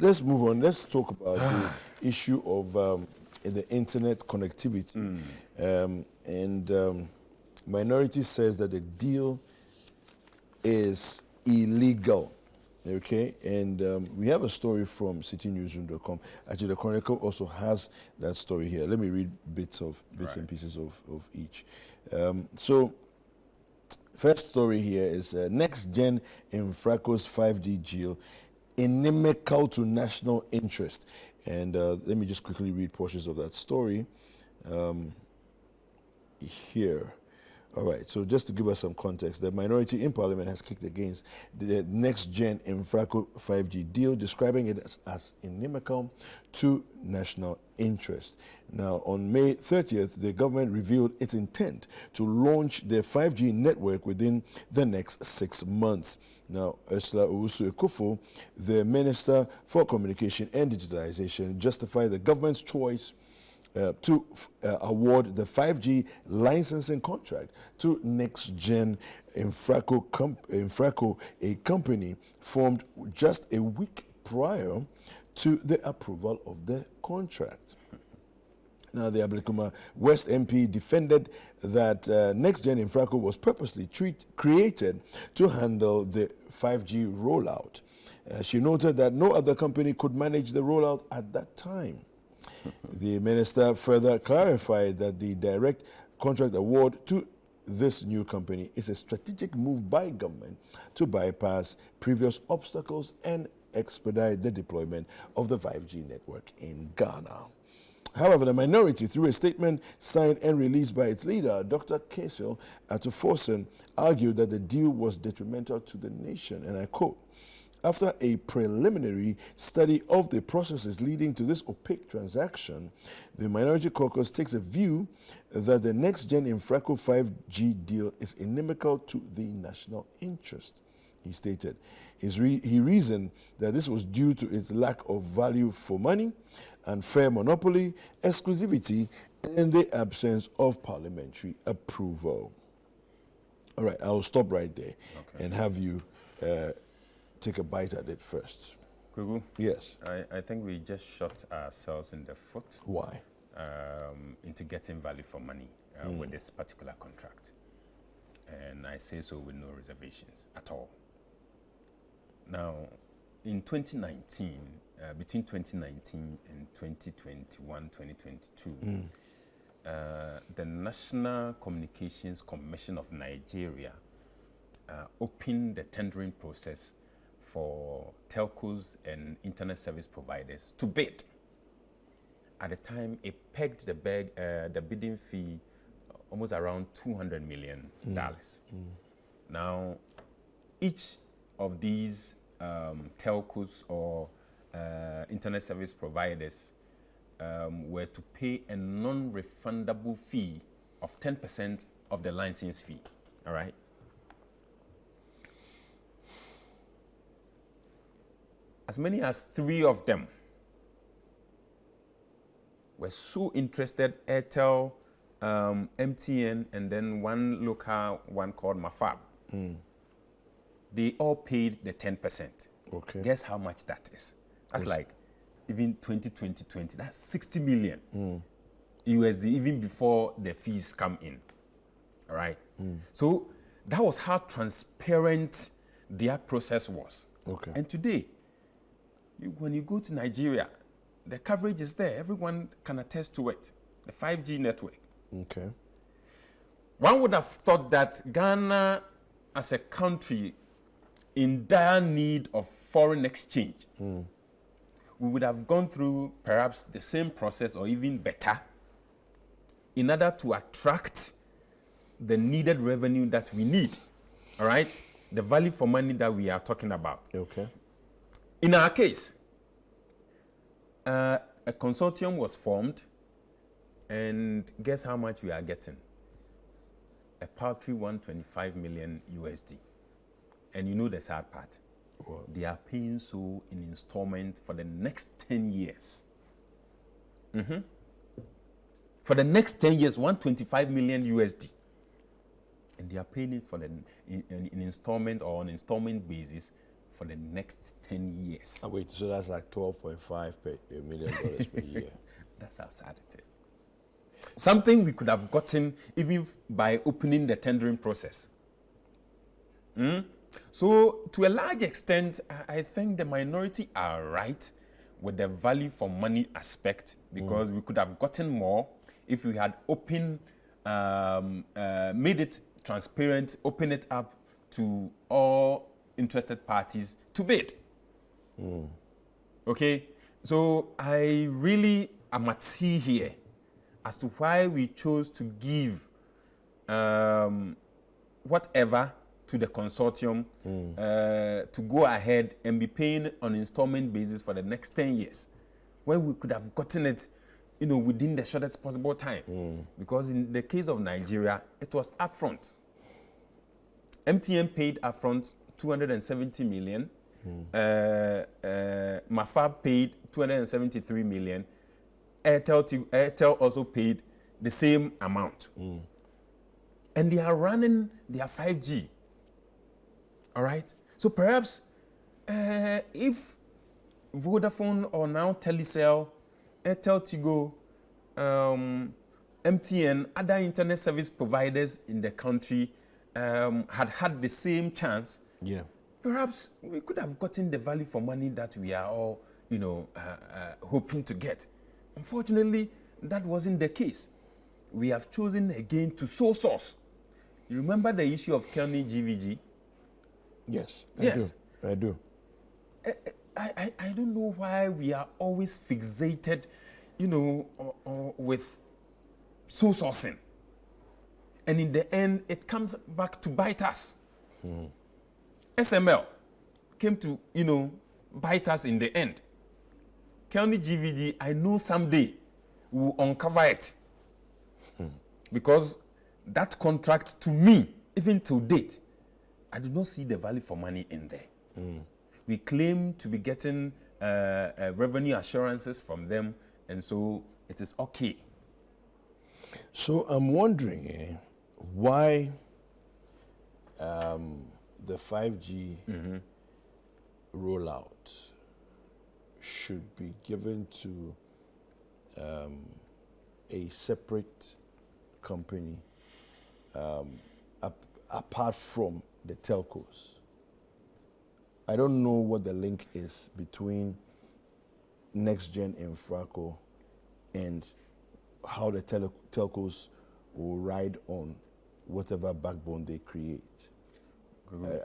let's move on. Let's talk about the issue of the internet connectivity. Minority says that the deal is illegal. Okay, and we have a story from citynewsroom.com. Actually, the Chronicle also has that story here. Let me read bits and pieces of each. So, first story here is NextGen Infraco's 5G deal inimical to national interest. And let me just quickly read portions of that story here. All right, so just to give us some context, the minority in Parliament has kicked against the NextGen Infraco 5G deal, describing it as inimical to national interest. Now, on May 30th, the government revealed its intent to launch the 5G network within the next 6 months. Now, Ursula Owusu-Ekufo, the Minister for Communication and Digitalization, justified the government's choice to award the 5G licensing contract to NextGen Infraco, a company formed just a week prior to the approval of the contract. Now, the Ablekuma West MP defended that NextGen Infraco was purposely created to handle the 5G rollout. She noted that no other company could manage the rollout at that time. The minister further clarified that the direct contract award to this new company is a strategic move by government to bypass previous obstacles and expedite the deployment of the 5G network in Ghana. However, the minority, through a statement signed and released by its leader, Dr. Kasil Atuforsen, argued that the deal was detrimental to the nation, and I quote, "After a preliminary study of the processes leading to this opaque transaction, the Minority Caucus takes a view that the NextGen Infraco 5G deal is inimical to the national interest," he stated. He reasoned that this was due to its lack of value for money, unfair monopoly, exclusivity, and the absence of parliamentary approval. All right, I'll stop right there and have you take a bite at it first. Kugu? Yes. I think we just shot ourselves in the foot. Why? Into getting value for money with this particular contract. And I say so with no reservations at all. Now, in 2019, between 2019 and 2021, 2022, the National Communications Commission of Nigeria opened the tendering process for telcos and internet service providers to bid. At the time, it pegged the bidding fee almost around $200 million. Now, each of these telcos or internet service providers were to pay a non-refundable fee of 10% of the license fee, all right? As many as 3 of them were so interested, Airtel, MTN, and then one local one called Mafab. They all paid the 10%. Okay. Guess how much that is? That's like, even 2020, that's 60 million USD, even before the fees come in, all right? So that was how transparent their process was. Okay. And today, when you go to Nigeria, the coverage is there. Everyone can attest to it. The 5G network. Okay. One would have thought that Ghana, as a country in dire need of foreign exchange, we would have gone through perhaps the same process or even better in order to attract the needed revenue that we need. All right? The value for money that we are talking about. Okay. In our case, a consortium was formed, and guess how much we are getting? A paltry 125 million USD. And you know the sad part. What? They are paying so in installment for the next 10 years. For the next 10 years, 125 million USD. And they are paying it for in installment or on installment basis for the next 10 years. Oh, wait, so that's like $12.5 million per year. That's how sad it is. Something we could have gotten even by opening the tendering process. So to a large extent, I think the minority are right with the value for money aspect, because we could have gotten more if we had made it transparent, open it up to all interested parties to bid. Okay, so I really am at sea here as to why we chose to give whatever to the consortium to go ahead and be paying on installment basis for the next 10 years, when we could have gotten it, within the shortest possible time. Because in the case of Nigeria, it was upfront. MTN paid upfront 270 million. Mafab paid 273 million. Airtel also paid the same amount. And they are running their 5G. All right? So perhaps if Vodafone or now Telecel, Airtel Tigo, MTN, other internet service providers in the country had the same chance, perhaps we could have gotten the value for money that we are all, hoping to get. Unfortunately, that wasn't the case. We have chosen again to sole source. You remember the issue of Kelny GVG? Yes. I do. I don't know why we are always fixated, with sole sourcing. And in the end, it comes back to bite us. SML came to, bite us in the end. Kelny GVG, I know someday we'll uncover it. Because that contract, to me, even to date, I do not see the value for money in there. We claim to be getting revenue assurances from them, and so it is okay. So I'm wondering why the 5G rollout should be given to a separate company apart from the telcos. I don't know what the link is between NextGen Infraco and how the telcos will ride on whatever backbone they create.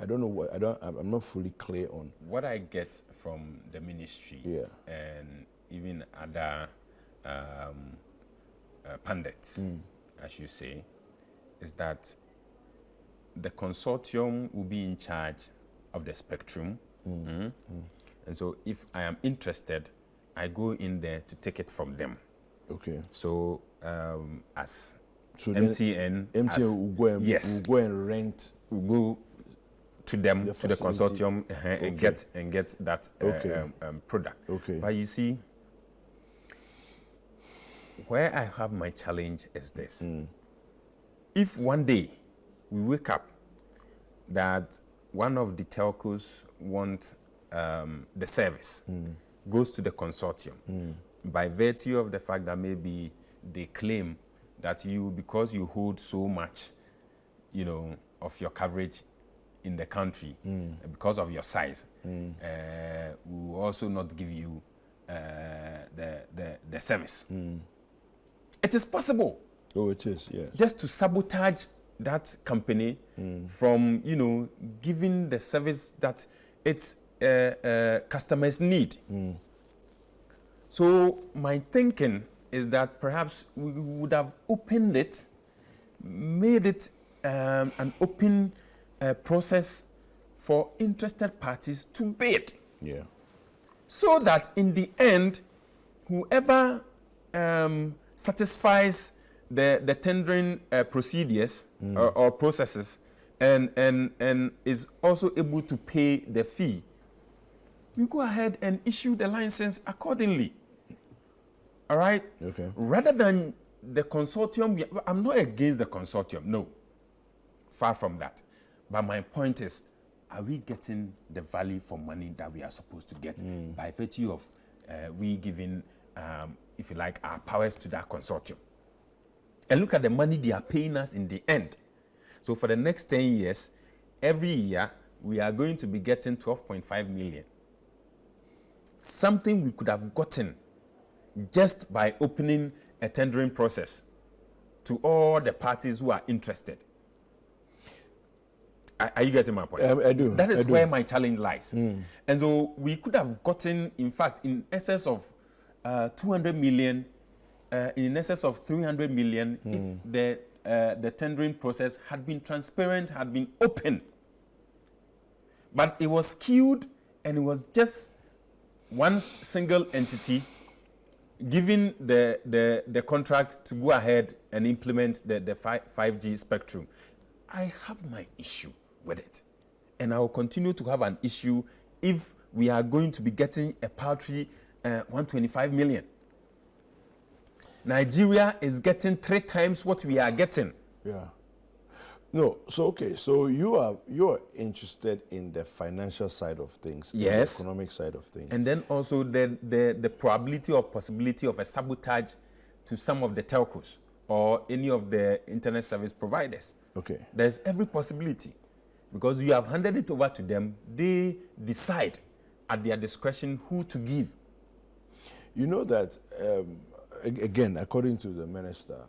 I don't know what I'm not fully clear on what I get from the ministry and even other pundits, as you say, is that the consortium will be in charge of the spectrum. And so if I am interested, I go in there to take it from them. Okay. So as MTN will go and rent. Will go to them, to the consortium, and get that product. Okay. But you see, where I have my challenge is this. If one day we wake up that one of the telcos want the service, goes to the consortium, by virtue of the fact that maybe they claim that because you hold so much, of your coverage in the country, because of your size, we will also not give you the service. It is possible. Oh, it is, yes. Just to sabotage that company from, giving the service that its customers need. So my thinking is that perhaps we would have opened it, made it an open process for interested parties to bid. Yeah. So that in the end, whoever satisfies the tendering procedures or processes and is also able to pay the fee, we go ahead and issue the license accordingly. All right? Okay. Rather than the consortium, I'm not against the consortium, no. Far from that. But my point is, are we getting the value for money that we are supposed to get by virtue of we giving, if you like, our powers to that consortium? And look at the money they are paying us in the end. So for the next 10 years, every year, we are going to be getting 12.5 million. Something we could have gotten just by opening a tendering process to all the parties who are interested. Are you getting my point? I do. That is where my challenge lies. And so we could have gotten, in fact, in excess of 200 million, in excess of 300 million, if the tendering process had been transparent, had been open. But it was skewed, and it was just one single entity giving the contract to go ahead and implement the 5G spectrum. I have my issue with it. And I will continue to have an issue if we are going to be getting a paltry 125 million. Nigeria is getting 3 times what we are getting. Yeah. No, so okay, so you are interested in the financial side of things, yes, the economic side of things, and then also the probability or possibility of a sabotage to some of the telcos or any of the internet service providers. Okay, there's every possibility because you have handed it over to them. They decide at their discretion who to give. You know that again, according to the minister.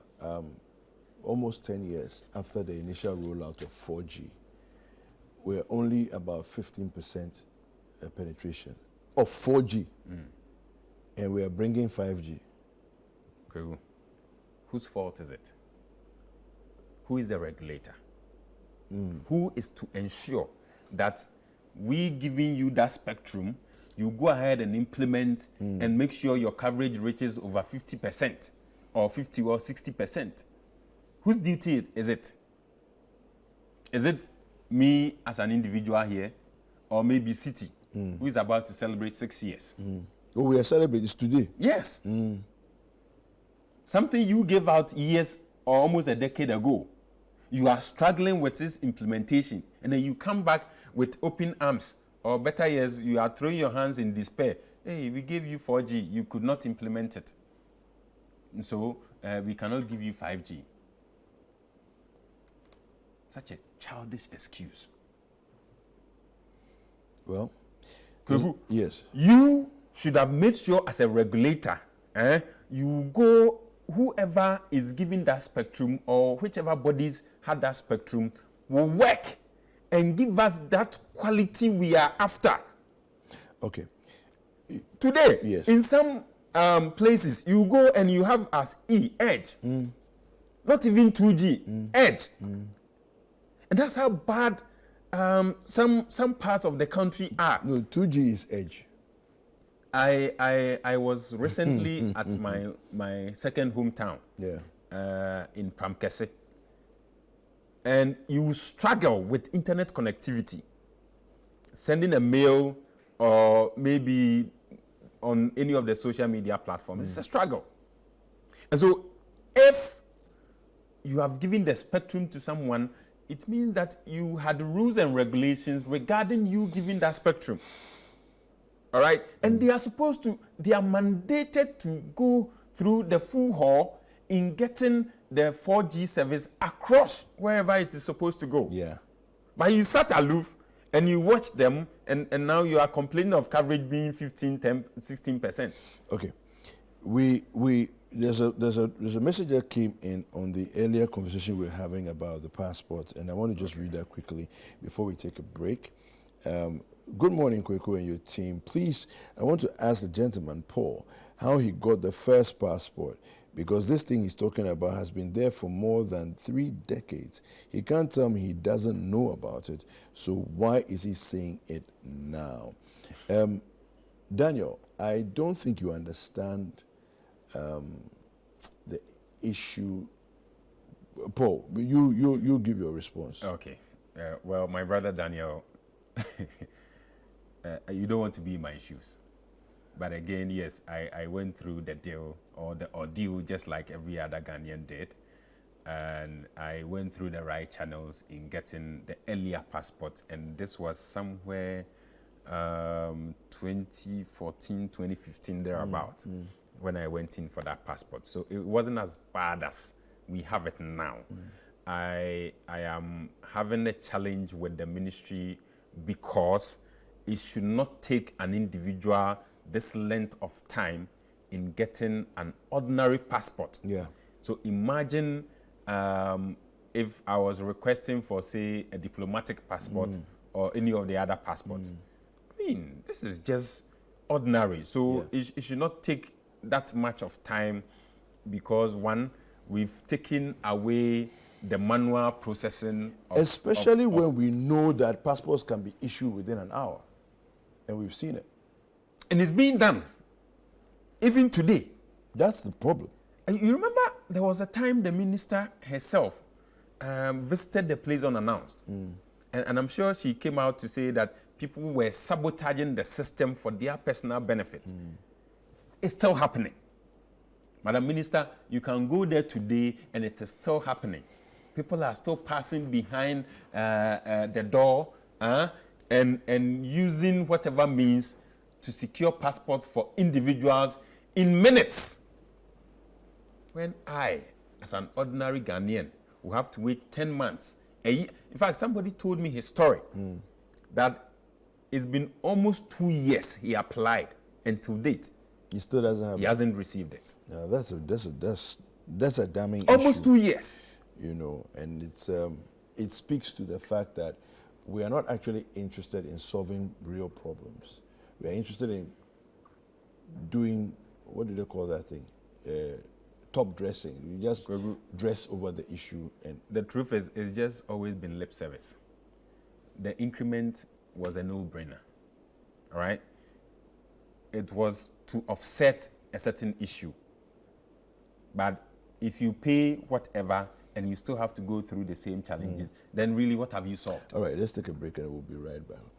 Almost 10 years after the initial rollout of 4G, we're only about 15% penetration of 4G, and we are bringing 5G. Okay, whose fault is it? Who is the regulator? Who is to ensure that we giving you that spectrum, you go ahead and implement and make sure your coverage reaches over 50% or 50 or 60%? Whose duty is it? Is it me as an individual here, or maybe City, who is about to celebrate 6 years? Oh, we are celebrating this today. Yes. Something you gave out years or almost a decade ago. You are struggling with this implementation, and then you come back with open arms, or better yet, you are throwing your hands in despair. Hey, we gave you 4G, you could not implement it. And so we cannot give you 5G. Such a childish excuse. Well, Kweku, yes. You should have made sure as a regulator, you go, whoever is giving that spectrum or whichever bodies had that spectrum will work and give us that quality we are after. Okay. Today, yes. In some places, you go and you have as Edge. Not even 2G, Edge. And that's how bad some parts of the country are. No, 2G is Edge. I was recently at my second hometown. Yeah. In Pramkese. And you struggle with internet connectivity. Sending a mail or maybe on any of the social media platforms. It's a struggle. And so if you have given the spectrum to someone, it means that you had rules and regulations regarding you giving that spectrum. All right? And they are mandated to go through the full haul in getting the 4G service across wherever it is supposed to go. Yeah. But you sat aloof and you watch them, and now you are complaining of coverage being 15, 10, 16%. Okay. There's a message that came in on the earlier conversation we were having about the passports, and I want to just read that quickly before we take a break. Good morning, Kweku and your team. Please, I want to ask the gentleman, Paul, how he got the first passport, because this thing he's talking about has been there for more than 3 decades. He can't tell me he doesn't know about it, so why is he saying it now? Daniel, I don't think you understand the issue. Paul, you give your response. Okay. Well, my brother Daniel, you don't want to be in my shoes. But again, yes, I went through the deal or the ordeal just like every other Ghanaian did. and I went through the right channels in getting the earlier passport, and this was somewhere 2014, 2015, thereabout, when I went in for that passport. So it wasn't as bad as we have it now. I am having a challenge with the ministry because it should not take an individual this length of time in getting an ordinary passport. Yeah. So imagine if I was requesting for, say, a diplomatic passport or any of the other passports. I mean, this is just ordinary. So it should not take that much of time because, one, we've taken away the manual processing especially when we know that passports can be issued within an hour, and we've seen it. And it's being done, even today. That's the problem. You remember there was a time the minister herself visited the place unannounced. And I'm sure she came out to say that people were sabotaging the system for their personal benefits. It's still happening. Madam Minister, you can go there today and it is still happening. People are still passing behind the door and using whatever means to secure passports for individuals in minutes. When I, as an ordinary Ghanaian, will have to wait 10 months, a year. In fact, somebody told me his story that it's been almost 2 years he applied, and to date, He still doesn't have he hasn't received it. That's a damning Almost issue. 2 years. You know, and it speaks to the fact that we are not actually interested in solving real problems. We are interested in doing, what do they call that thing? Top dressing. You just dress over the issue. And the truth is, it's just always been lip service. The increment was a no-brainer, all right? It was to offset a certain issue. But if you pay whatever and you still have to go through the same challenges, then really what have you solved? all right, let's take a break and we'll be right back, okay?